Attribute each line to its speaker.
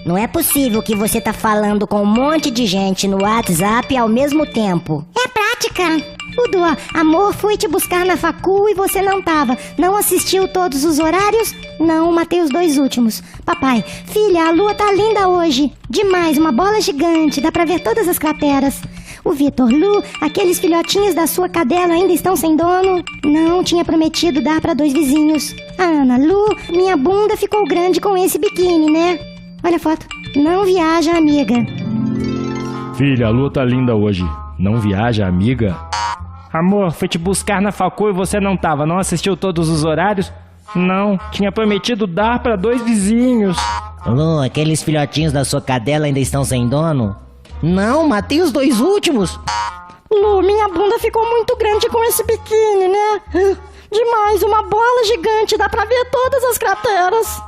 Speaker 1: Não é possível que você tá falando com um monte de gente no WhatsApp ao mesmo tempo.
Speaker 2: É prática.
Speaker 3: O do amor foi te buscar na facu e você não tava. Não assistiu todos os horários? Não, matei os 2 últimos. Papai, filha, a lua tá linda hoje. Demais, uma bola gigante, dá pra ver todas as crateras. O Vitor, Lu, aqueles filhotinhos da sua cadela ainda estão sem dono? Não, tinha prometido dar pra 2 vizinhos. A Ana, Lu, minha bunda ficou grande com esse biquíni, né? Olha a foto. Não viaja, amiga.
Speaker 4: Filha, a lua tá linda hoje. Não viaja, amiga? Amor, fui te buscar na facu e você não tava. Não assistiu todos os horários? Não, tinha prometido dar pra 2 vizinhos.
Speaker 5: Lu, aqueles filhotinhos da sua cadela ainda estão sem dono? Não, matei os 2 últimos.
Speaker 3: Lu, minha bunda ficou muito grande com esse biquíni, né? Demais, uma bola gigante, dá pra ver todas as crateras.